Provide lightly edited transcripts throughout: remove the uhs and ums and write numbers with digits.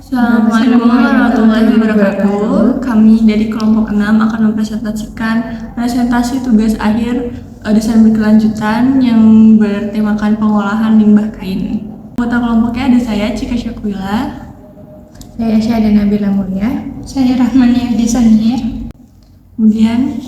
Assalamualaikum warahmatullahi wabarakatuh. Kami dari kelompok 6 akan mempresentasikan presentasi tugas akhir desain berkelanjutan yang bertemakan pengolahan limbah kain. Anggota kelompoknya ada saya, Cika Syakwila. Saya Syahda Nabila Mulia. Saya Rahmania Desanir. Kemudian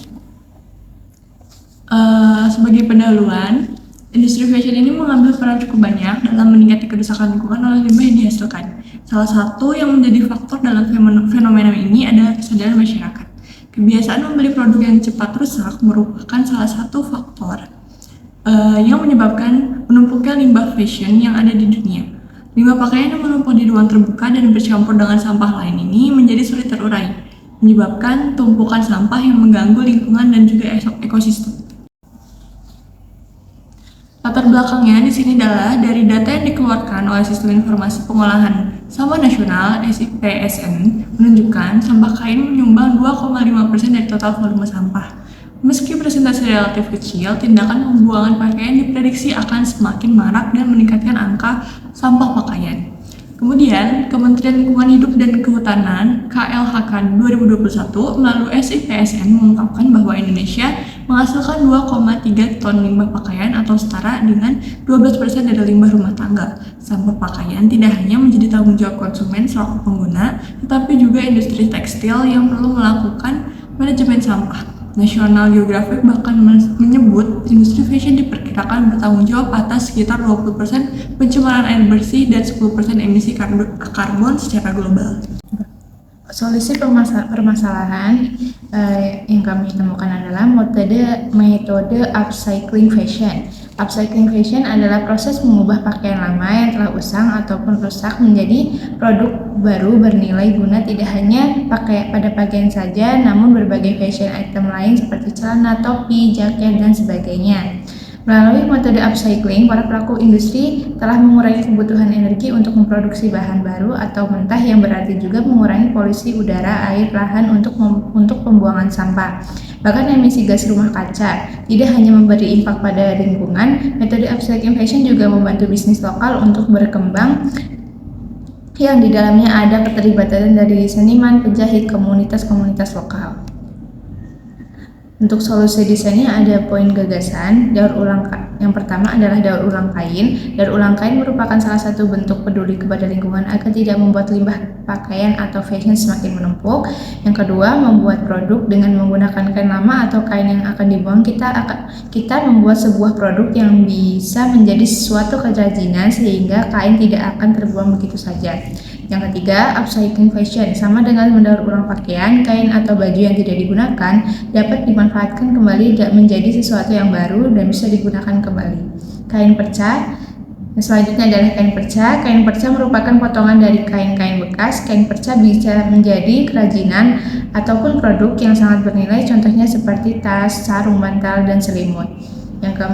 sebagai pendahuluan, industri fashion ini mengambil peran cukup banyak dalam meningkatkan kerusakan lingkungan oleh limbah yang dihasilkan. Salah satu yang menjadi faktor dalam fenomena ini adalah kesadaran masyarakat. Kebiasaan membeli produk yang cepat rusak merupakan salah satu faktor yang menyebabkan menumpuknya limbah fashion yang ada di dunia. Limbah pakaian yang menumpuk di ruang terbuka dan bercampur dengan sampah lain ini menjadi sulit terurai, menyebabkan tumpukan sampah yang mengganggu lingkungan dan juga ekosistem. Latar belakangnya di sini adalah dari data yang dikeluarkan oleh Sistem Informasi Pengolahan Sampah Nasional (SIPSN) menunjukkan sampah kain menyumbang 2,5% dari total volume sampah. Meski presentasi relatif kecil, tindakan pembuangan pakaian diprediksi akan semakin marak dan meningkatkan angka sampah pakaian. Kemudian, Kementerian Lingkungan Hidup dan Kehutanan (KLHK) 2021 melalui SIPSN mengungkapkan bahwa Indonesia menghasilkan 2,3 ton limbah pakaian atau setara dengan 12% dari limbah rumah tangga. Sampah pakaian tidak hanya menjadi tanggung jawab konsumen selaku pengguna, tetapi juga industri tekstil yang perlu melakukan manajemen sampah. National Geographic bahkan menyebut industri fashion diperkirakan bertanggung jawab atas sekitar 20% pencemaran air bersih dan 10% emisi karbon secara global. Solusi permasalahan yang kami temukan adalah metode upcycling fashion. Upcycling fashion adalah proses mengubah pakaian lama yang telah usang ataupun rusak menjadi produk baru bernilai guna tidak hanya pada pakaian saja, namun berbagai fashion item lain seperti celana, topi, jaket, dan sebagainya. Melalui metode upcycling, para pelaku industri telah mengurangi kebutuhan energi untuk memproduksi bahan baru atau mentah yang berarti juga mengurangi polusi udara, air, lahan untuk pembuangan sampah. Bahkan emisi gas rumah kaca. Tidak hanya memberi impak pada lingkungan, metode upcycling fashion juga membantu bisnis lokal untuk berkembang yang di dalamnya ada keterlibatan dari seniman, penjahit, komunitas-komunitas lokal. Untuk solusi desainnya ada poin gagasan. Yang pertama adalah daur ulang kain. Daur ulang kain merupakan salah satu bentuk peduli kepada lingkungan agar tidak membuat limbah pakaian atau fashion semakin menumpuk. Yang kedua, membuat produk dengan menggunakan kain lama atau kain yang akan dibuang. Kita membuat sebuah produk yang bisa menjadi sesuatu kerajinan sehingga kain tidak akan terbuang begitu saja. Yang ketiga, upcycling fashion. Sama dengan mendaur ulang pakaian, kain atau baju yang tidak digunakan dapat dimanfaatkan kembali menjadi sesuatu yang baru dan bisa digunakan kembali. Kain perca. Selanjutnya adalah kain perca. Kain perca merupakan potongan dari kain-kain bekas. Kain perca bisa menjadi kerajinan ataupun produk yang sangat bernilai, contohnya seperti tas, sarung bantal, dan selimut. Yang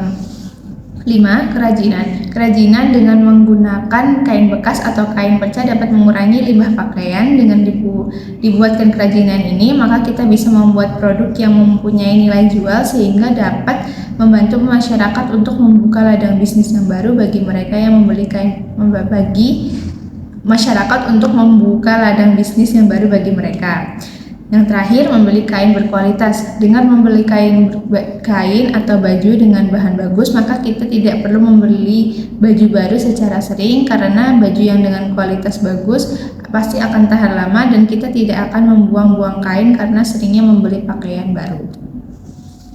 kelima, kerajinan. Kerajinan dengan menggunakan kain bekas atau kain perca dapat mengurangi limbah pakaian. Dengan dibuatkan kerajinan ini, maka kita bisa membuat produk yang mempunyai nilai jual sehingga dapat membantu masyarakat untuk membuka ladang bisnis yang baru bagi mereka yang membeli kain, bagi masyarakat untuk membuka ladang bisnis yang baru bagi mereka. Yang terakhir, membeli kain berkualitas. Dengan membeli kain atau baju dengan bahan bagus, maka kita tidak perlu membeli baju baru secara sering karena baju yang dengan kualitas bagus pasti akan tahan lama dan kita tidak akan membuang-buang kain karena seringnya membeli pakaian baru.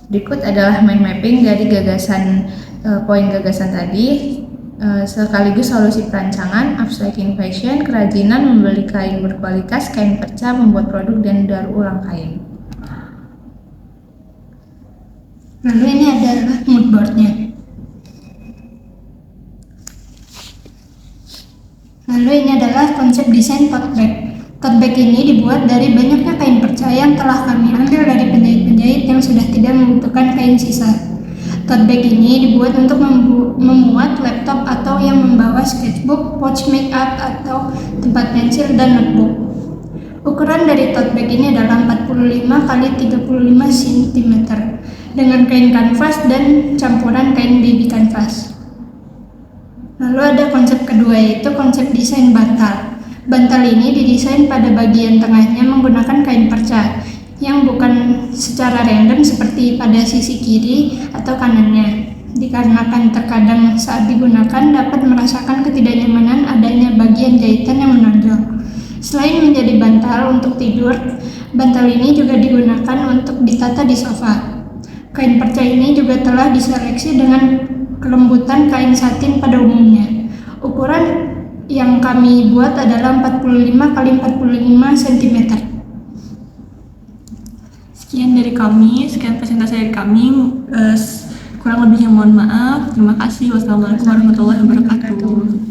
Berikut adalah mind mapping dari poin gagasan tadi. Sekaligus solusi perancangan, upcycling fashion, kerajinan, membeli kain berkualitas, kain perca, membuat produk, dan daur ulang kain. Lalu ini adalah mood boardnya. Lalu ini adalah konsep desain tote bag. Tote bag ini dibuat dari banyaknya kain perca yang telah kami ambil dari penjahit-penjahit yang sudah tidak membutuhkan kain sisa. Tote bag ini dibuat untuk memuat laptop atau yang membawa sketchbook, pouch makeup atau tempat pensil dan notebook. Ukuran dari tote bag ini adalah 45 x 35 cm dengan kain kanvas dan campuran kain baby kanvas. Lalu ada konsep kedua, yaitu konsep desain bantal. Bantal ini didesain pada bagian tengahnya menggunakan kain perca yang bukan secara random seperti pada sisi kiri atau kanannya. Dikarenakan terkadang saat digunakan dapat merasakan ketidaknyamanan adanya bagian jahitan yang menonjol. Selain menjadi bantal untuk tidur, bantal ini juga digunakan untuk ditata di sofa. Kain perca ini juga telah diseleksi dengan kelembutan kain satin pada umumnya. Ukuran yang kami buat adalah 45 x 45 cm. Sekian presentasi dari kami. Kurang lebihnya mohon maaf. Terima kasih. Wassalamualaikum warahmatullahi wabarakatuh.